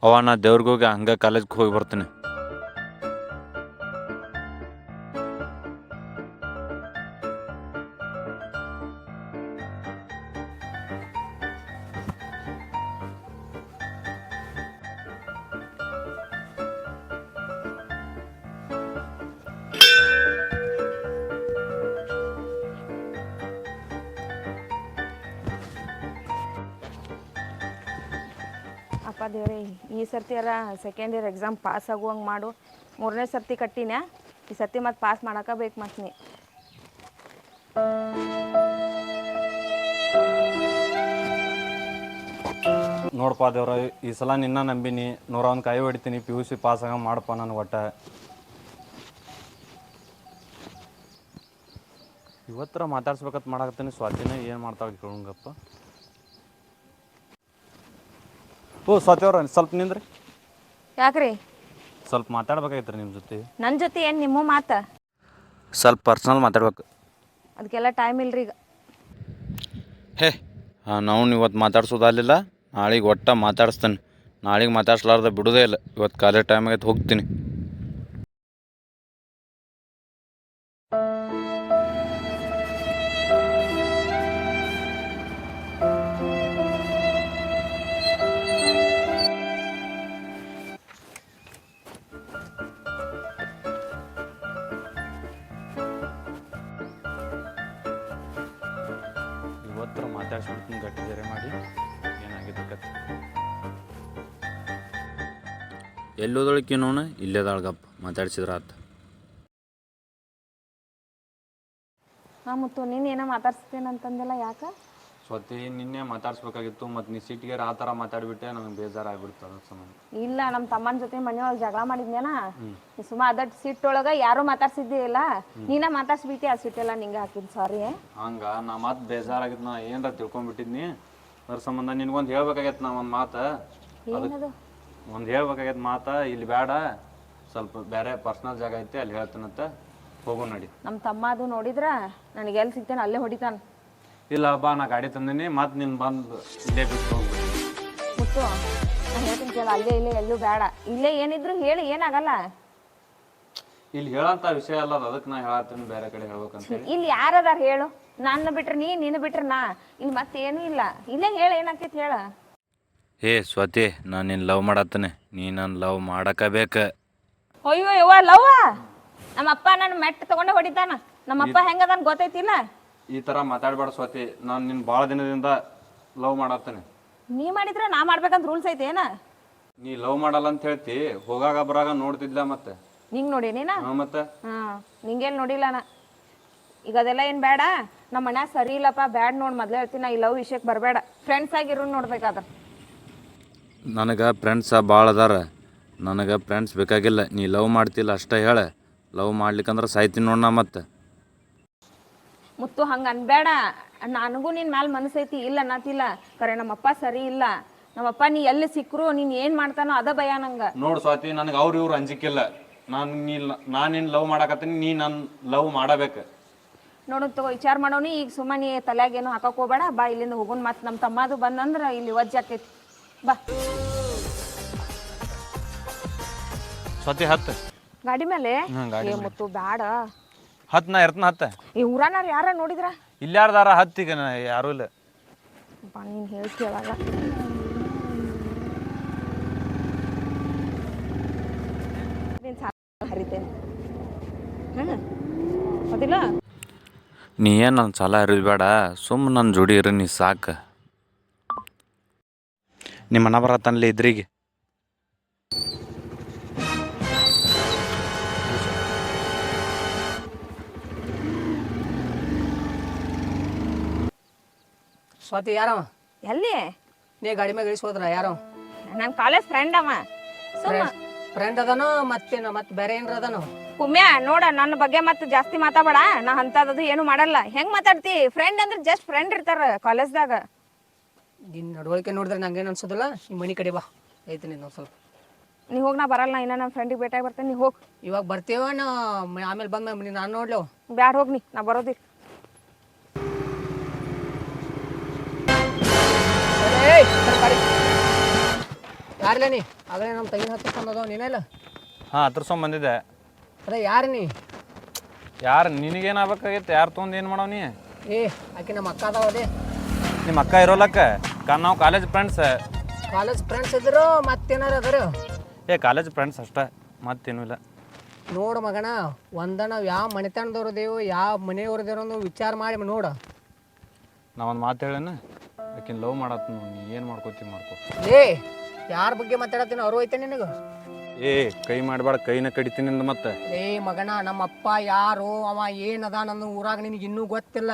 ನಾ ದೇವ್ರಿಗೆ ಹೋಗಿ ಹಂಗೆ ಕಾಲೇಜ್ಗೆ ಹೋಗಿ ಬರ್ತೀನಿ. ಅಪ್ಪ ದೇವ್ರಿ, ಈ ಸರ್ತಿ ಅಲ್ಲ ಸೆಕೆಂಡ್ ಇಯರ್ ಎಕ್ಸಾಮ್ ಪಾಸ್ ಆಗುವಂಗೆ ಮಾಡು. 3ನೇ ಸರ್ತಿ ಕಟ್ಟಿನ, ಈ ಸರ್ತಿ ಮತ್ತೆ ಪಾಸ್ ಮಾಡಕಬೇಕು. ಮತ್ತೆ ನೀ ನೋಡಪ್ಪ ದೇವ್ರ, ಈ ಸಲ ನಿನ್ನ ನಂಬಿನಿ. 101 ಕಾಯಿ ಹೊಡಿತೀನಿ. PUC ಪಾಸ್ ಆಗ ಮಾಡಪ್ಪ ನನಗೆ ಒಟ್ಟು. ಇವತ್ತರ ಮಾತಾಡ್ಸ್ಬೇಕಂತ ಮಾಡಾಕತ್ತೀನಿ. ಸ್ವಾತಿನ ಏನು ಮಾಡ್ತಾಳೆ ಕೇಳಂಗಪ್ಪ. ಸ್ವಾತಿ ಅವ್ರ ಸ್ವಲ್ಪ ನಿಂದ್ರಿ. ಯಾಕ್ರಿ? ಸ್ವಲ್ಪ ಮಾತಾಡ್ಬೇಕಾಗಿತ್ತು ನಿಮ್ಮ ಜೊತೆ. ನನ್ನ ಜೊತೆ ಏನು ನಿಮ್ಮ ಮಾತು? ಸ್ವಲ್ಪ ಪರ್ಸ್ನಲ್ ಮಾತಾಡ್ಬೇಕು. ಅದಕ್ಕೆಲ್ಲ ಟೈಮ್ ಇಲ್ರಿ ಈಗ. ನಾವು ಇವತ್ತು ಮಾತಾಡ್ಸೋದಾಗಲಿಲ್ಲ, ನಾಳೆಗೆ ಒಟ್ಟು ಮಾತಾಡಿಸ್ತಾನೆ. ನಾಳೆಗೆ ಮಾತಾಡ್ಸ್ಲಾರ್ದ ಬಿಡೋದೇ ಇಲ್ಲ. ಇವತ್ತು ಕಾಲೇಜ್ ಟೈಮಾಗೈತೆ, ಹೋಗ್ತೀನಿ. ಇವತ್ತರ ಮಾತಾಡ್ಸ್ಬಿಡ್ತೀನಿ ಗಟ್ಟಿ ಜರೆ ಮಾಡಿ. ಏನಾಗಿದೆ ಕತೆ? ಎಲ್ಲೋದೊಳಕ್ಕೆ ನೋಣ ಇಲ್ಲೇದಾಳ್ಗಪ್ಪ. ಮಾತಾಡ್ಸಿದ್ರ ಆತ. ಹಾಂ, ಮತ್ತು ನೀನು ಏನೋ ಮಾತಾಡ್ಸ್ತೇನಂತಂದಿಲ್ಲ, ಯಾಕೆ? ಸ್ವತಿ ನಿನ್ನೆ ಮಾತಾಡ್ಸ್ಬೇಕಾಗಿತ್ತು, ಮತ್ತು ನೀ ಸಿಟ್ಟಿಗೆ ಆ ಥರ ಮಾತಾಡ್ಬಿಟ್ಟೆ. ನನಗೆ ಬೇಜಾರಾಗ್ಬಿಡ್ತು ಅದ್ರ ಸಂಬಂಧ. ಇಲ್ಲ, ನಮ್ಮ ತಮ್ಮನ ಜೊತೆ ಮನೆಯೊಳಗೆ ಜಗಳ ಮಾಡಿದ್ನೇನ. ಸುಮ್ಮ ಅದಟ್ಟು ಸಿಟ್ಟೊಳಗೆ ಯಾರೂ ಮಾತಾಡ್ಸಿದ್ದೇ ಇಲ್ಲ. ನೀನ ಮಾತಾಡ್ಸ್ಬಿಟ್ಟಿ, ಆ ಸಿಟ್ಟೆಲ್ಲ ನಿಂಗೆ ಹಾಕಿದ್ದು. ಸಾರಿ. ಹಂಗೆ ನಾ ಮತ್ತೆ ಬೇಜಾರಾಗಿತ್ತು. ನಾ ಏನಾರ ತಿಳ್ಕೊಂಬಿಟ್ಟಿದ್ನಿ. ಅದ್ರ ಸಂಬಂಧ ನಿನ್ಗೊಂದು ಹೇಳ್ಬೇಕಾಗೈತೆ. ನಾ ಒಂದು ಮಾತು ಏನದು? ಒಂದು ಹೇಳ್ಬೇಕಾಗೈತೆ ಮಾತು. ಇಲ್ಲಿ ಬೇಡ, ಸ್ವಲ್ಪ ಬೇರೆ ಪರ್ಸ್ನಲ್ ಜಾಗ ಐತೆ, ಅಲ್ಲಿ ಹೇಳ್ತೀನಂತ. ಹೋಗು ನಡಿ. ನಮ್ಮ ತಮ್ಮ ಅದು ನೋಡಿದ್ರ ನನಗೆ ಎಲ್ಲಿ ಸಿಗ್ತೇನೆ ಅಲ್ಲೇ ಹೊಡಿತಾನೆ. ಇಲ್ಲ ಬಾ, ನಾ ಗಾಡಿ ತಂದೀನಿ. ಮತ್ತೆ ನೀನು ಬಂದು ಇಲ್ಲೇ ಬಿಟ್ಟು ಹೋಗ್ಬಿಡಿ. ಮುತ್ತು, ನಾನು ಹೇಳ್ತೀನಿ ಕೇಳ, ಅಲ್ಲೇ ಇಲ್ಲೇ ಎಲ್ಲೂ ಬೇಡ. ಇಲ್ಲೇ ಏನಿದ್ರು ಹೇಳಿ, ಏನಾಗಲ್ಲ. ಇಲ್ಲಿ ಹೇಳಂತ ವಿಷಯ ಅಲ್ಲ ಅದು. ಅದಕ್ಕೆ ನಾ ಹೇಳತ್ತೀನಿ ಬೇರೆ ಕಡೆ ಹೇಳ್ಬೇಕಂತ. ಇಲ್ಲಿ ಯಾರದಾರ ಹೇಳು? ನನ್ನ ಬಿಟ್ರೆ ನೀನು ಬಿಟ್ರೆ ನಾ. ಇಲ್ಲಿ ಮತ್ತೇನೂ ಇಲ್ಲ. ಇಲ್ಲೇ ಹೇಳು, ಏನಾಕೈತಿ ಹೇಳ. ಸ್ವಾತಿ, ನಾನು ನಿನ್ನ ಲವ್ ಮಾಡತ್ತೇನೆ. ನೀ ನನ್ನ ಲವ್ ಮಾಡಕಬೇಕ. ಅಯ್ಯೋ ಯವ್ವ, ಲವ್ವ? ನಮ್ಮಪ್ಪ ನನ್ನ ಮೆಟ್ಟ ತಗೊಂಡೆ ಹೊಡಿತಾನ. ನಮ್ಮಪ್ಪ ಹೆಂಗದಾನ ಗೊತ್ತೈತಿಲ್ಲ. ಈ ಥರ ಮಾತಾಡ್ಬೇಡ ಸ್ವಾತಿ. ನಾನು ನಿನ್ನ ಭಾಳ ದಿನದಿಂದ ಲವ್ ಮಾಡತ್ತೇನೆ. ನೀ ಮಾಡಿದ್ರೆ ನಾ ಮಾಡ್ಬೇಕಂತ ರೂಲ್ಸ್ ಐತೆ ಏನ? ನೀ ಲವ್ ಮಾಡಲ್ಲ ಅಂತ ಹೇಳ್ತಿ. ಹೋಗಾಗ ಬರಾಗ ನೋಡ್ತಿದ್ಲ ಮತ್ತೆ. ನಿಂಗೆ ನೋಡೇನೇನ? ಮತ್ತೆ ನಿಂಗೇನು ನೋಡಿಲ್ಲ ನಾ. ಈಗ ಅದೆಲ್ಲ ಏನು ಬೇಡ. ನಮ್ಮ ಮನ್ಯಾಗ ಸರಿ ಇಲ್ಲಪ್ಪ, ಬ್ಯಾಡ್ ನೋಡಿ ಮೊದಲೇ ಹೇಳ್ತೀನಿ. ನಾ ಈ ಲವ್ ವಿಷಯಕ್ಕೆ ಬರಬೇಡ. ಫ್ರೆಂಡ್ಸ್ ಆಗಿರೋ ನೋಡ್ಬೇಕಾದ್ರೆ. ನನಗೆ ಫ್ರೆಂಡ್ಸ ಭಾಳ ಅದಾರ. ನನಗೆ ಫ್ರೆಂಡ್ಸ್ ಬೇಕಾಗಿಲ್ಲ. ನೀ ಲವ್ ಮಾಡ್ತಿಲ್ಲ ಅಷ್ಟೇ ಹೇಳ. ಲವ್ ಮಾಡ್ಲಿಕ್ಕಂದ್ರೆ ಸಾಯ್ತೀನಿ ನೋಡ ನಾ ಮತ್ತೆ. ಮುತ್ತು, ಹಂಗೆ ಅನ್ಬೇಡ. ನನಗೂ ನಿನ್ನ ಮ್ಯಾಲೆ ಮನಸ್ಸೈತಿ, ಇಲ್ಲ ಅನ್ನತಿಲ್ಲ. ಕರೆ ನಮ್ಮಪ್ಪ ಸರಿ ಇಲ್ಲ. ನಮ್ಮಪ್ಪ ನೀ ಎಲ್ಲಿ ಸಿಕ್ಕರು ನೀನು ಏನು ಮಾಡ್ತಾನೋ ಅದ ಭಯ ನಂಗೆ. ನೋಡು ಸ್ವಾತಿ, ನನಗೆ ಅವ್ರು ಇವ್ರು ಅಂಜಿಕಿಲ್ಲ. ನಾನು ನಿನ್ನ ಲವ್ ಮಾಡಕತ್ತೀನಿ. ನೀ ನನ್ನ ಲವ್ ಮಾಡಬೇಕು. ನೋಡು ತಗೋ, ವಿಚಾರ ಮಾಡೋನಿ. ಈಗ ಸುಮ್ಮನೆ ತಲೆಯಾಗೇನು ಹಾಕಕ್ಕೆ ಹೋಗ್ಬೇಡ. ಬಾ, ಇಲ್ಲಿಂದ ಹೋಗೋಣ. ಮತ್ತೆ ನಮ್ಮ ತಮ್ಮದು ಬಂದಂದ್ರೆ ಇಲ್ಲಿ ವಜ್ಜೆ ಆಕೈತಿ. ಬಾ ಸ್ವಾತಿ, ಹತ್ತು ಗಾಡಿ ಮೇಲೆ. ಮುತ್ತು ಬ್ಯಾಡ. ಹತ್ತು, ನಾ ಇರ್ತನ. ಹತ್ತ ಈ ಊರನಾರ ಯಾರ ನೋಡಿದ್ರ? ಇಲ್ಲಿ ಯಾರ್ದಾರ? ಹತ್ತೀಗ ಯಾರೂ ಇಲ್ಲ. ಬಾ, ನೀನು ಹೇಳ್ತೀಯಲ್ಲ. ಹರಿತೇನೆ. ಅದಿಲ್ಲ, ನೀ ಏನು ನನ್ನ ಸಾಲ ಹರಿದು ಬೇಡ. ಸುಮ್ಮನೆ ನನ್ನ ಜೋಡಿ ಇರು ನೀ ಸಾಕು. ನಿಮ್ಮ ಮನ ಬರತ್ತನಲ್ಲಿ ಇದ್ರಿಗೆ. ಸ್ವಾತಿ, ಯಾರವ? ಎಲ್ಲಿ? ನೀ ಗಾಡಿ ಮ್ಯಾಗ ಇಳಿಸೋದ್ರ ಯಾರವ? ನನ್ನ ಕಾಲೇಜ್ ಫ್ರೆಂಡ್ ಅವ. ಫ್ರೆಂಡ್ ಅದನೋ ಮತ್ತೇನ ಮತ್ತೆ ಬೇರೆ ಏನ್ರ ಅದನೋ? ಕುಮ್ಯ, ನೋಡ, ನನ್ನ ಬಗ್ಗೆ ಮತ್ತೆ ಜಾಸ್ತಿ ಮಾತಾಡಬೇಡ. ನಾ ಅಂತದ್ದು ಏನು ಮಾಡಲ್ಲ. ಹೆಂಗ್ ಮಾತಾಡ್ತಿ? ಫ್ರೆಂಡ್ ಅಂದ್ರೆ ಜಸ್ಟ್ ಫ್ರೆಂಡ್ ಇರ್ತಾರ ಕಾಲೇಜ್ದಾಗ. ನಿನ್ನ ನಡವಳಿಕೆ ನೋಡಿದ್ರೆ ನಂಗೇನು ಅನ್ಸೋದಿಲ್ಲ. ನಿಮ್ಮ ಮನೆ ಕಡೆ ಬಾ, ಐತಿ ನೀನು ಸ್ವಲ್ಪ. ನೀ ಹೋಗಿ, ನಾ ಬರಲ್ಲ. ಇನ್ನ ನನ್ನ ಫ್ರೆಂಡಿಗೆ ಭೇಟಿಯಾಗಿ ಬರ್ತೇನೆ. ನೀ ಹೋಗಿ. ಇವಾಗ ಬರ್ತೀವ ನಾ ಆಮೇಲೆ ಬಂದ ನಾನು ನೋಡ್ಲೇವು. ಬ್ಯಾಡ, ಹೋಗಿ. ನಾ ಬರೋದಿಲ್ಲ. ಯಾರ್ಲೇ ನೀ ಆಗಲೇ ನಮ್ಮ ತಂಗಿನ ಹತ್ತಿಸ್ಕೊಂಡದವ ನೀನೆಲ್ಲ ಹಾಂ ಹತ್ರಸ್ಕೊಂಡ್ ಬಂದಿದ್ದೆ. ಅದೇ ಯಾರು ನೀ? ಯಾರು ನಿನಗೇನಾಗಬೇಕಾಗಿತ್ತು? ಯಾರು ತೊಗೊಂಡು ಏನು ಮಾಡವ್ ನೀ? ಏ ಆಕೆ ನಮ್ಮ ಅಕ್ಕ ಅದಾವ ಅದೇ. ನಿಮ್ಮ ಅಕ್ಕ ಇರೋಲಕ್ಕ ನಾವು ಕಾಲೇಜ್ ಫ್ರೆಂಡ್ಸ್. ಕಾಲೇಜ್ ಫ್ರೆಂಡ್ಸ್ ಇದ್ರು ಮತ್ತೇನಾರು ಅದಾರು? ಕಾಲೇಜ್ ಫ್ರೆಂಡ್ಸ್ ಅಷ್ಟೇ, ಮತ್ತೇನೂ ಇಲ್ಲ. ನೋಡು ಮಗನ, ನಾವು ಯಾವ ಮನೆತನದವ್ರದೇವು ಯಾವ ಮನೆಯವ್ರದೇವು ಅನ್ನೋ ವಿಚಾರ ಮಾಡಿ ನೋಡು. ನಾವೊಂದು ಮಾತು ಹೇಳೇನ, ಆಕಿನ ಲವ್ ಮಾಡತ್ತ ನೀ ಏನು ಮಾಡ್ಕೋತಿ ಮಾಡ್ಕೋ. ಏ ಯಾರ ಬಗ್ಗೆ ಮಾತಾಡತ್ತೀನಿ ಅವರು ಐತೆ ನಿನಗೆ? ಕೈ ಮಾಡಬೇಡ, ಕೈನ ಕಡಿತೀನಿ ಮತ್ತೆ. ಮಗನ, ನಮ್ಮ ಅಪ್ಪ ಯಾರು, ಅವ ಏನದ ನನ್ನ ಊರಾಗ ನಿನಗೆ ಇನ್ನೂ ಗೊತ್ತಿಲ್ಲ.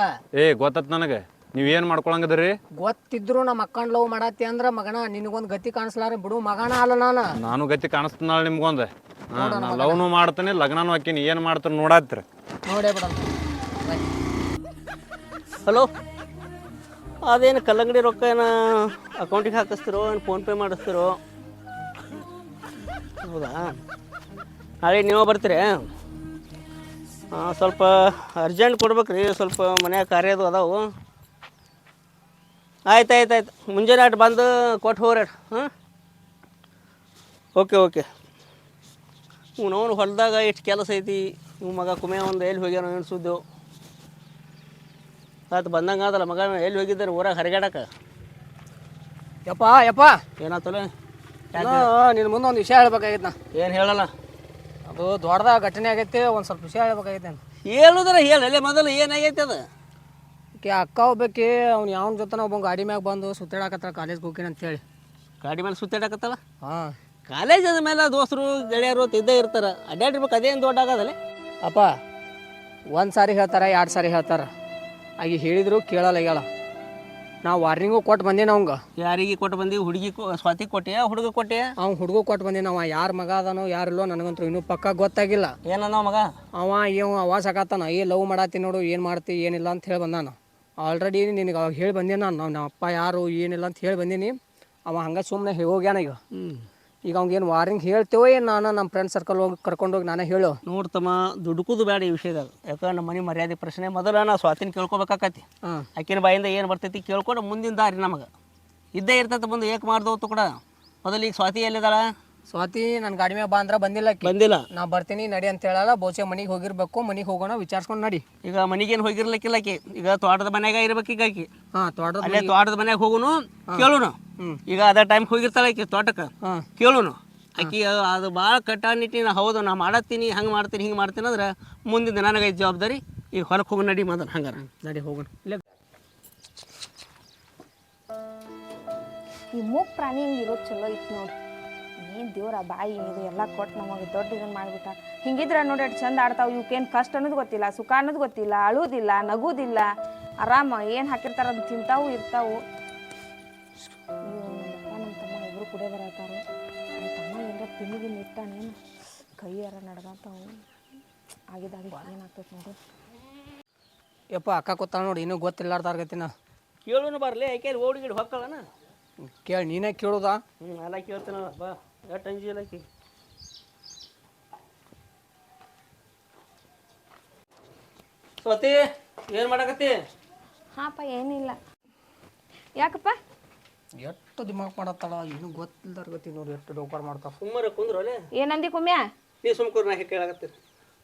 ಗೊತ್ತತ್ ನನಗೆ. ನೀವೇನು ಮಾಡ್ಕೊಳಂಗದ್ರಿ? ಗೊತ್ತಿದ್ರು ನಮ್ಮ ಅಕ್ಕನ ಲವ್ ಮಾಡತ್ತಿ ಅಂದ್ರೆ ಮಗನ ನಿನಗೊಂದು ಗತಿ ಕಾಣಿಸ್ಲಾರ ಬಿಡು ಮಗನ. ಅಲ್ಲ ನಾನು ಗತಿ ಕಾಣಿಸ್ತಾಳ ನಿಮ್ಗೊಂದು. ಲವ್ನು ಮಾಡ್ತೀನಿ, ಲಗ್ನನೂ ಹಾಕಿನಿ. ಏನು ಮಾಡ್ತಾರೆ ನೋಡಾತ್ರಿ. ನೋಡೇ ಬಿಡ. ಹಲೋ, ಅದೇನು ಕಲ್ಲಂಗಡಿ ರೊಕ್ಕ ಏನು ಅಕೌಂಟಿಗೆ ಹಾಕಿಸ್ತಿರೋ ಏನು ಫೋನ್ಪೇ ಮಾಡಿಸ್ತಿರೋ? ಹೌದಾ, ನಾಳೆ ನೀವು ಬರ್ತೀರಿ? ಸ್ವಲ್ಪ ಅರ್ಜೆಂಟ್ ಕೊಡ್ಬೇಕ್ರಿ, ಸ್ವಲ್ಪ ಮನ್ಯಾಗ ಕಾರ್ಯದು ಅದಾವು. ಆಯ್ತು ಮುಂಜಾನೆ ಅಟ್ ಬಂದು ಕೊಟ್ಟು ಹೋಗ್ರಿ. ಹಾಂ, ಓಕೆ. ಅವನು ಹೊಲದಾಗ ಎಷ್ಟು ಕೆಲಸ ಐತಿ. ಇವ್ ಮಗ ಕುಮೆ ಒಂದು ಎಲ್ಲಿ ಹೋಗ್ಯಾನೋ ಏನು ಸುದ್ದೆವು. ಆಯ್ತು ಬಂದಂಗೆ ಆದಲ್ಲ ಮಗ. ಎಲ್ಲಿ ಹೋಗಿದ್ದಾರೆ ಊರಾಗ ಹರಿಗಾಡಕ್ಕೆ? ಯಪ್ಪ ಏನಾತಲ್ಲ? ನಿನ್ನ ಮುಂದೆ ಒಂದು ವಿಷಯ ಹೇಳ್ಬೇಕಾಗಿತ್ತು. ನಾ ಏನು ಹೇಳಲ್ಲ? ಅದು ದೊಡ್ಡದಾಗ ಘಟನೆ ಆಗೈತೆ, ಒಂದು ಸ್ವಲ್ಪ ವಿಷಯ ಹೇಳ್ಬೇಕಾಗೈತೆ. ಹೇಳುದ್ರೆ ಹೇಳಲ್ಲ ಮೊದಲು ಏನಾಗೈತೆ ಅದು? ಅಕ್ಕ ಹೋಗ್ಬೇಕಿ, ಅವ್ನು ಯಾವನ ಜೊತೆ ಒಬ್ಬ ಗಾಡಿ ಮ್ಯಾಗ ಬಂದು ಸುತ್ತಾಡಕತ್ತಾರ ಕಾಲೇಜ್ಗೆ ಹೋಗಿನ ಅಂತೇಳಿ. ಗಾಡಿ ಮೇಲೆ ಸುತ್ತಾಡಕತ್ತಲ್ಲ? ಹಾಂ, ಕಾಲೇಜ್ ಅದ ಮೇಲೆ ದೋಸ್ತರು ಗೆಳೆಯರು ಇದ್ದೇ ಇರ್ತಾರೆ, ಅಡ್ಡಾಡಿರ್ಬೇಕು. ಅದೇನು ದೊಡ್ಡ ಆಗೋದಲ್ಲ ಅಪ್ಪ. ಒಂದು ಸಾರಿ ಹೇಳ್ತಾರೆ, 2 ಸಾರಿ ಹೇಳ್ತಾರೆ. ಆಗಿ ಹೇಳಿದ್ರು ಕೇಳಲ್ಲ ಹೇಳ. ನಾವು ವಾರ್ನಿಂಗು ಕೊಟ್ಟು ಬಂದೇನ ಅವಂಗ. ಯಾರಿಗೆ ಕೊಟ್ಟು ಬಂದಿ? ಹುಡುಗಿ ಸ್ವಾತಿ ಕೊಟ್ಟೆಯಾ ಹುಡುಗ ಕೊಟ್ಟೆಯಾ? ಅವ್ನು ಹುಡುಗ ಕೊಟ್ಟು ಬಂದೇನ. ಅವ ಯಾರ ಮಗ ಅದಾನೋ ಯಾರಿಲ್ಲೋ ನನಗಂತೂ ಇನ್ನೂ ಪಕ್ಕ ಗೊತ್ತಾಗಿಲ್ಲ. ಏನೋ ಮಗ ಅವ ಸಾಕತ್ತಾನ. ಲವ್ ಮಾಡತ್ತಿ ನೋಡು, ಏನು ಮಾಡ್ತಿ ಏನಿಲ್ಲ ಅಂತ ಹೇಳಿ ಬಂದಾನ. ಆಲ್ರೆಡಿ ನಿನಗೆ ಅವಾಗ ಹೇಳಿ ಬಂದೆ ನಾನು, ನಮ್ಮ ಅಪ್ಪ ಯಾರು ಏನಿಲ್ಲ ಅಂತ ಹೇಳಿ ಬಂದೀನಿ. ಅವ ಹಂಗೆ ಸುಮ್ಮನೆ ಹೋಗ್ಯಾನ. ಈಗ ಅವ್ಗೇನು ವಾರ್ನಿಂಗ್ ಹೇಳ್ತೇವೋ ಏನು? ನಾನು ನಮ್ಮ ಫ್ರೆಂಡ್ ಸರ್ಕಲ್ ಹೋಗಿ ಕರ್ಕೊಂಡೋಗಿ ನಾನೇ ಹೇಳು. ನೋಡ್ತಮ್ಮ, ದುಡುಕುದು ಬೇಡ ಈ ವಿಷಯದಾಗ. ಯಾಕಂದ್ರೆ ನಮ್ಮ ಮನೆ ಮರ್ಯಾದೆ ಪ್ರಶ್ನೆ. ಮೊದಲ ನಾ ಸ್ವಾತಿನ ಕೇಳ್ಕೊಬೇಕಾಕತಿ. ಆಕಿನ ಬಾಯಿಂದ ಏನು ಬರ್ತೈತಿ ಕೇಳ್ಕೊಂಡು ಮುಂದಿನ ದಾರಿ ನಮಗೆ ಇದ್ದೇ ಇರ್ತೈತೆ. ಬಂದು ಏಕೆ ಮಾಡ್ದವತ್ತು ಕೂಡ ಮೊದಲು. ಈಗ ಸ್ವಾತಿ ಎಲ್ಲಿದ್ದಾಳ? ಸ್ವಾತಿ ನನ್ನ ಗಾಡಿ ಮ್ಯಾಗ ಬಾ ಅಂದ್ರೆ ಬಂದಿಲ್ಲ. ನಾ ಬರ್ತೀನಿ ನಡಿ ಅಂತ ಹೇಳಲ್ಲ. ಬಹುಶಃ ಮನೆಗೆ ಹೋಗಿರ್ಬೇಕು. ಮನೆಗೆ ಹೋಗೋಣ, ವಿಚಾರಿಸ್ಕೊಂಡು ನಡಿ. ಈಗ ಮನೆಗೇನು ಹೋಗಿರ್ಲಿಕ್ಕಿಲ್ಲ ಆಕಿ. ಈಗ ತೋಟದ ಮನ್ಯಾಗ ಇರ್ಬೇಕು ಈಗ ಆಕಿ. ಅಲ್ಲೇ ತೋಟದ ಮನ್ಯಾಗ ಹೋಗುನು, ಕೇಳುನು. ಈಗ ಅದೇ ಟೈಮ್ ಹೋಗಿರ್ತಾಳೆ ಆಕಿ ತೋಟಕ್ಕೆ, ಕೇಳುನು. ಆಕಿ ಅದು ಭಾಳ ಕಟ್ಟಾನಿಟ್ಟಿನ ಹೌದು ನಾ ಮಾಡತ್ತೀನಿ, ಹಂಗೆ ಮಾಡ್ತೀನಿ ಹಿಂಗೆ ಮಾಡ್ತೀನಿ ಅಂದ್ರೆ ಮುಂದಿನ ನನಗೈದು ಜವಾಬ್ದಾರಿ. ಈಗ ಹೊರಗೆ ಹೋಗಿ ನಡಿ ಮೊದಲು. ಹಂಗಾರ ನಡಿ ಹೋಗೋಣ. ಇಲ್ಲೇ ಈ ಮೂಕ್ ಪ್ರಾಣಿ ಹಿಂಗೆ ಇರೋದು ಚಲೋ ಇತ್ತು ನೋಡಿ. ಏನು ದೇವ್ರ ಬಾಯಿ ಇದು ಎಲ್ಲ ಕೊಟ್ಟು ನಮಗೆ ದೊಡ್ಡ ಇದನ್ನು ಮಾಡಿಬಿಟ್ಟ. ಹಿಂಗಿದ್ರೆ ನೋಡಿ ಎಷ್ಟು ಚಂದ ಆಡ್ತಾವೆ. ಇವಕ್ಕೇನು ಕಷ್ಟ ಅನ್ನೋದು ಗೊತ್ತಿಲ್ಲ, ಸುಖ ಅನ್ನೋದು ಗೊತ್ತಿಲ್ಲ, ಅಳುವುದಿಲ್ಲ, ನಗುವುದಿಲ್ಲ. ಆರಾಮ ಏನು ಹಾಕಿರ್ತಾರೆ ಅದು ತಿಂತಾವು ಇರ್ತಾವು. ನಮ್ಮ ತಮ್ಮ ಇಬ್ಬರು ಕುಡಿಯೋ ಬರತ್ತಾರು. ನಮ್ಮ ತಮ್ಮ ಏನಾರ ತಿನ್ನಿಗಿನ ಇಟ್ಟಾನೇನು ಕೈಯಾರ ನಡ್ಗಂತಾವು. ಆಗಿದ್ದಾಗಿ ಏನಾಗ್ತೈತೆ ನೋಡಿ. ಯಪ್ಪ ಅಕ್ಕ ಕೂತಾಳ ನೋಡಿ, ಇನ್ನೂ ಗೊತ್ತಿಲ್ಲಾರ್ದಾರ್ಗತಿನ. ಕೇಳುನು ಬರಲಿ. ಆಕೆ ಓಡಿಗಿಡಿ ಹೊಕ್ಕಳನ ಕೇಳಿ ನೀನೇ ಕೇಳೋದಾ? ಎಲ್ಲ ಕೇಳ್ತೀನಲ್ಲ ಬಾ. ಎಷ್ಟು ಅಂಜಿ ಇಲ್ಲ ಆಕಿ. ಸ್ವಾತಿ ಏನು ಮಾಡಕತ್ತಿ? ಹಾಂಪ್ಪ ಏನಿಲ್ಲ. ಯಾಕಪ್ಪ? ಎಷ್ಟು ದಿಮಾಕ್ ಮಾಡತ್ತಾಳ, ಏನು ಗೊತ್ತಿಲ್ದಾರ್ಗತಿ ನೋಡಿ. ಎಷ್ಟು ಡೋಪಾರ್ ಮಾಡ್ತಾವ. ಸುಮ್ಮನೆ ಕುಂದ್ರೋಲೆ. ಏನಂದಿ ಕುಮ್ಯಾ? ನೀ ಸುಮ್ಕೂರ್. ನಾ ಕೇಳಕತ್ತೀನಿ.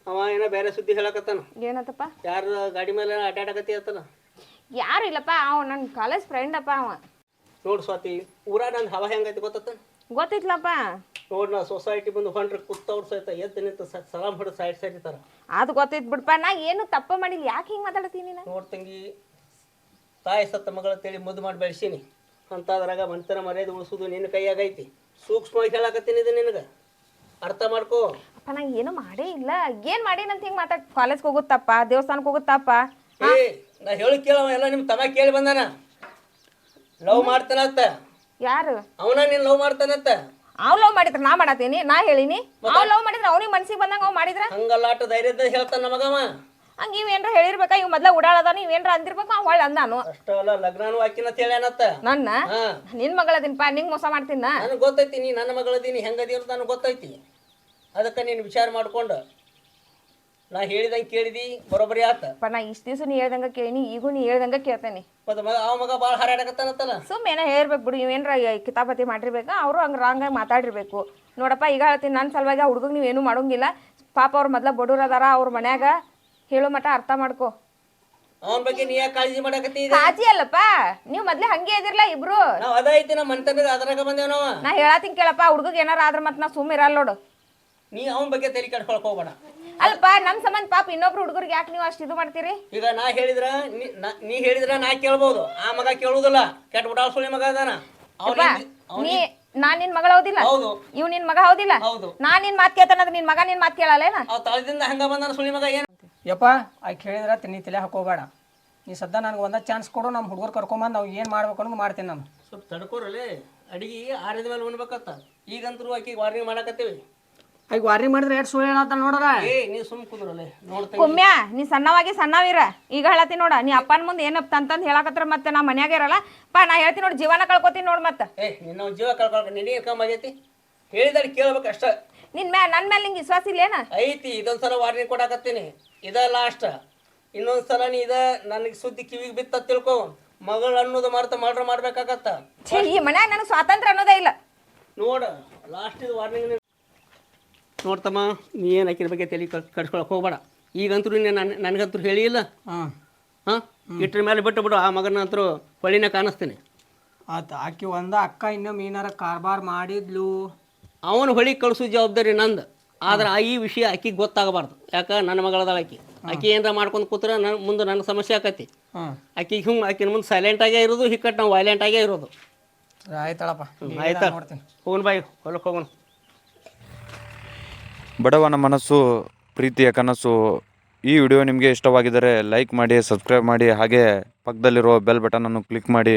ಅವ ಏನೋ ಬೇರೆ ಸುದ್ದಿ ಹೇಳಕತ್ತಾನ. ಏನತ್ತಪ್ಪ? ಯಾರು ಗಾಡಿ ಮೇಲೆ ಅಡ್ಡಾಡಕತ್ತಿ ಅತ್ತಲ್ಲ? ಯಾರು ಇಲ್ಲಪ್ಪ, ಅವ ನನ್ನ ಕಾಲೇಜ್ ಫ್ರೆಂಡಪ್ಪ. ಅವ ನೋಡು ಸ್ವಾತಿ, ಊರ ನಂದು ಹವಾ ಹೆಂಗೈತಿ ಗೊತ್ತ? ಗೊತ್ತಿತ್ಲಪ್ಪ. ನೋಡ್ ನಾ ಸೊಸೈಟಿ ಬಂದು ಹೊಂಟ್ರೆ ಕುತ್ತವ್ರು ಸಹಿತ ಎದ್ದು ನಿಂತು ಸಲಾಮ್ ಹೊಡೆದು ಸೈಡ್ತಾರ. ಅದು ಗೊತ್ತೈತ್ ಬಿಡಪ್ಪ. ನಾ ಏನು ತಪ್ಪ ಮಾಡಿಲ್ಲ. ಯಾಕೆ ಹಿಂಗೆ ಮಾತಾಡ್ತೀನಿ ನೀನು? ನೋಡ್ ತಂಗಿ, ತಾಯಿ ಸತ್ತ ಮಗಳ ತೇಳಿ ಮುದ್ದು ಮಾಡಿ ಬೆಳೆಸೀನಿ ಅಂತಾದ್ರಾಗ ಮನ್ತನ ಮರ್ಯಾದೆ ಉಳಿಸೋದು ನಿನ್ನ ಕೈಯಾಗೈತಿ. ಸೂಕ್ಷ್ಮವಾಗಿ ಹೇಳಕತ್ತೀನಿ ಇದು ನಿನಗೆ, ಅರ್ಥ ಮಾಡ್ಕೋ. ಅಪ್ಪ ನಾ ಏನು ಮಾಡೇ ಇಲ್ಲ. ಏನು ಮಾಡೀನಂತ ಹಿಂಗೆ ಮಾತಾಡ್. ಕಾಲೇಜ್ಗೆ ಹೋಗುತ್ತಪ್ಪ, ದೇವಸ್ಥಾನಕ್ಕೆ ಹೋಗುತ್ತಪ್ಪ. ನಾ ಹೇಳಿ ಕೇಳವ ಎಲ್ಲ ನಿಮ್ಮ ತಮ್ಮ ಕೇಳಿ ಬಂದಾನ. ಲವ್ ಮಾಡ್ತಾನತ್ತ. ಯಾರು? ಅವನ ನೀನು ಲವ್ ಮಾಡ್ತಾನತ್ತ. ಅವ್ ಲವ್ ಮಾಡಿದ್ರ ನಾ ಮಾಡತ್ತೀನಿ? ನಾ ಹೇಳಿನಿ. ಅವ್ ಲವ್ ಮಾಡಿದ್ರ ಅವ್ನಿಗೆ ಮನ್ಸಿಗೆ ಬಂದಂಗ ಅವ್ ಮಾಡಿದ್ರ ಹಂಗಲ್ಲಾಟ ಧೈರ್ಯದ ಹೇಳ್ತಾನ ನಮಗವ. ಹಂಗ ಇವೇನ್ರ ಹೇಳಿರ್ಬೇಕ. ಇವ್ ಮೊದ್ಲ ಉಡಾಳದಾನ, ಇವೇನ್ರ ಅಂದಿರ್ಬೇಕು. ಅವ್ ಹೊಳ್ಳಿ ಅಂದಾನು. ಅಷ್ಟಲ್ಲ ಲಗ್ನಾನು ಹಾಕಿನ ಹೇಳ್ಯಾನತ್ತ. ನನ್ನ ನಿನ್ ಮಗಳದಿನಪ್ಪ, ನಿಂಗ್ ಮೋಸ ಮಾಡ್ತೀನ? ನನಗೆ ಗೊತ್ತೈತಿ ನೀ ನನ್ನ ಮಗಳದೀನಿ ಹೆಂಗದಿ ಅಂತ ನನಗೆ ಗೊತ್ತೈತಿ. ಅದಕ್ಕೆ ನೀನು ವಿಚಾರ ಮಾಡ್ಕೊಂಡು ನಾ ಹೇಳಿದಂಗೆ ಕೇಳಿದಿ ಬರೋಬ್ಬರಿ ಆತ. ನಾ ಇಷ್ಟು ದಿವಸ ನೀ ಹೇಳ್ದಂಗ ಕೇಳಿನಿ, ಈಗೂ ನೀ ಹೇಳ್ದಂಗ ಕೇಳ್ತೇನೆ. ಮತ್ತೆ ಮಗ ಭಾಳ ಹಾರಾಡಕತ್ತಾನತ್ತಲ್ಲ. ಸುಮ್ಮನೆ ಹೇಳ್ಬೇಕು ಬಿಡು, ಇವೇನ್ರ ಕಿತಾಪತಿ ಮಾಡಿರ್ಬೇಕಾ, ಅವರು ಹಂಗೆ ರಾಂಗಾಗಿ ಮಾತಾಡಿರ್ಬೇಕು. ನೋಡಪ್ಪ ಈಗ ಹೇಳ್ತೀನಿ, ನನ್ನ ಸಲುವಾಗಿ ಆ ಹುಡುಗಗೆ ನೀವೇನು ಮಾಡೋಂಗಿಲ್ಲ. ಪಾಪ ಅವ್ರ ಮೊದ್ಲ ಬಡವ್ರು ಅದಾರ, ಅವ್ರ ಮನ್ಯಾಗ ಹೇಳೋ ಮಟ ಅರ್ಥ ಮಾಡ್ಕೋ. ಅವನ ಬಗ್ಗೆ ನೀ ಯಾಕೆ ಕಾಳಜಿ ಮಾಡಕತ್ತಿ? ಕಾಜಿ ಅಲ್ಲಪ್ಪ, ನೀವು ಮೊದ್ಲೇ ಹಂಗೆ ಇದಿರ್ಲ ಇಬ್ರು. ನಾವ್ ಅದ ಐತಿ ನಮ್ಮ ಮನೆತನದ ಅದ್ರಾಗ ಬಂದೇವ್ ನಾವ. ನಾ ಹೇಳತ್ತೀನಿ ಕೇಳಪ್ಪ, ಹುಡುಗಗೆ ಏನಾರ ಆದ್ರೆ ಮತ್ತೆ ನಾ ಸುಮ್ಮ ಇರಲ್ಲ ನೋಡು. ನೀ ಅವನ ಬಗ್ಗೆ ತಲೆ ಕೆಡ್ಕೊಳಕ್ ಹೋಗ್ಬೇಡ. ಅಲ್ಪ ನಮ್ಮ ಸಂಬಂಧ ಪಾಪ ಇನ್ನೊಬ್ರು ಹುಡುಗರಿಗೆ ಯಾಕೆ ನೀವು ಅಷ್ಟು ಇದು ಮಾಡ್ತೀರಿ? ಈಗ ನಾ ಹೇಳಿದ್ರ ನೀ ಹೇಳಿದ್ರ ನಾ ಕೇಳ್ಬೋದು, ಆ ಮಗ ಕೇಳುವುದಿಲ್ಲ. ಕೆಟ್ಟ ಬಿಡಾಳ ಸುಳಿ ಮಗ ಅದಾನ. ನಾನ್ ನಿನ್ ಮಗಳ ಹೌದಿಲ್ಲ, ಹೌದು. ಇವ್ ನಿನ್ ಮಗ ಹೌದಿಲ್ಲ. ಹೌದು. ನಾನ್ ನಿನ್ ಮಾತ್ ಕೇಳ್ತಾನಂದ್ರೆ ನಿನ್ ಮಗ ನಿನ್ ಮಾತ್ ಕೇಳಲ್ಲೇನ? ಅವ್ ತಳದಿಂದ ಹಂಗ ಬಂದಾನ ಸುಳಿ ಮಗ. ಏನ್ ಯಪ್ಪ ಆಕೆ ಹೇಳಿದ್ರೆ ನೀ ತಲೆ ಹಾಕೋಬೇಡ. ನೀ ಸದ್ದ ನನಗೆ ಒಂದೇ ಚಾನ್ಸ್ ಕೊಡು, ನಮ್ಮ ಹುಡುಗರು ಕರ್ಕೊಂಬಂದು ನಾವು ಏನು ಮಾಡ್ಬೇಕು ಅನ್ನೋದು ಮಾಡ್ತೀನಿ ನಾನು. ಸ್ವಲ್ಪ ತಡ್ಕೋರಲ್ಲೇ, ಅಡಿಗೆ ಆರಿದ ಮೇಲೆ ಉಣ್ಬೇಕತ್ತ. ಈಗಂತರೂ ಆಕಿಗೆ ವಾರ್ನಿಂಗ್ ಮಾಡಕತ್ತೀವಿ. ಈಗ ವಾರ್ನಿಂಗ್ ಮಾಡಿದ್ರೆ ಎಷ್ಟು ಸುಳ್ಳು ಹೇಳತ್ತ ನೋಡ್ರ. ನೀ ಸುಮ್ ಕುದ್ರಲ್ಲೇ ನೋಡ್ತೇವೆ. ಕುಮ್ಯ ನೀ ಸಣ್ಣವಾಗಿ ಸಣ್ಣವಿರ. ಈಗ ಹೇಳತ್ತೀನಿ ನೋಡ, ನೀ ಅಪ್ಪನ ಮುಂದೆ ಏನಪ್ಪ ಅಂತಂದು ಹೇಳಕತ್ರ ಮತ್ತೆ ನಾ ಮನ್ಯಾಗ ಇರಲ್ಲ ನಾ ಹೇಳ್ತೀನಿ ನೋಡಿ, ಜೀವನ ಕಳ್ಕೊತೀನಿ ನೋಡ್. ಮತ್ತೆ ನಿನ್ನ ಜೀವ ಕಳ್ಕೊಳಕ ನಿನಗೆ ಕಮ್ಮಿ ಆಗೈತಿ. ಹೇಳಿದಾರೆ ಕೇಳ್ಬೇಕು ಅಷ್ಟ. ನನ್ನ ಮೇಲೆ ನಿಂಗೆ ವಿಶ್ವಾಸ ಇಲ್ಲೇನ? ಐತಿ. ಇದೊಂದ್ಸಲ ವಾರ್ನಿಂಗ್ ಕೊಡಾಕತ್ತೀನಿ, ಇದ ಲಾಸ್ಟ್. ಇನ್ನೊಂದ್ಸಲ ನೀ ಇದ ನನಗೆ ಸುದ್ದಿ ಕಿವಿಗೆ ಬಿತ್ತ ತಿಳ್ಕೊ, ಮಗಳು ಅನ್ನೋದು ಮರ್ತ ಮರ್ಡರ್ ಮಾಡ್ಬೇಕಾಗತ್ತ. ಈ ಮನ್ಯಾಗ ನನಗೆ ಸ್ವಾತಂತ್ರ್ಯ ಅನ್ನೋದೇ ಇಲ್ಲ ನೋಡ. ಲಾಸ್ಟ್ ಇದು ವಾರ್ನಿಂಗ್. ನೋಡ್ತಮ್ಮ, ನೀ ಏನು ಆಕಿನ ಬಗ್ಗೆ ತಲೆ ಕಡ್ಸ್ಕೊಳಕ್ ಹೋಗ್ಬೇಡ. ಈಗಂತೂ ನನಗಂತೂ ಹೇಳಿ ಇಲ್ಲ. ಹಾಂ ಇಟ್ರ ಮೇಲೆ ಬಿಟ್ಟು ಬಿಡು. ಆ ಮಗನಂತರೂ ಹೊಳಿನ ಕಾಣಿಸ್ತೀನಿ. ಆತ ಆಕಿ ಒಂದ ಅಕ್ಕ ಇನ್ನೊಮ್ಮೆ ಏನಾರ ಕಾರ್ಬಾರ್ ಮಾಡಿದ್ಲು, ಅವನು ಹೊಳಿ ಕಳಿಸೋ ಜವಾಬ್ದಾರಿ ನಂದು. ಆದ್ರೆ ಈ ವಿಷಯ ಆಕಿಗೆ ಗೊತ್ತಾಗಬಾರ್ದು. ಯಾಕೆ ನನ್ನ ಮಗಳದಾಳ ಆಕಿ ಏನಾರ ಮಾಡ್ಕೊಂಡು ಕೂತ್ರೆ ಮುಂದೆ ನನಗೆ ಸಮಸ್ಯೆ ಆಕತಿ. ಆಕಿಗೆ ಹಿಂಗೆ ಆಕಿನ ಮುಂದೆ ಸೈಲೆಂಟಾಗೇ ಇರೋದು, ಹಿಕ್ಕಟ್ಟು ನಾವು ವೈಲೆಂಟಾಗೇ ಇರೋದು. ಆಯ್ತಳಪ್ಪ, ಆಯ್ತಾ? ಹೋಗೋಣ ಬಾಯ್, ಹೊಲಕ್ಕೆ ಹೋಗೋಣ. ಬಡವನ ಮನಸ್ಸು ಪ್ರೀತಿಯ ಕನಸು. ಈ ವಿಡಿಯೋ ನಿಮಗೆ ಇಷ್ಟವಾಗಿದ್ದರೆ ಲೈಕ್ ಮಾಡಿ, ಸಬ್ಸ್ಕ್ರೈಬ್ ಮಾಡಿ, ಹಾಗೆ ಪಕ್ಕದಲ್ಲಿರೋ ಬೆಲ್ ಬಟನನ್ನು ಕ್ಲಿಕ್ ಮಾಡಿ.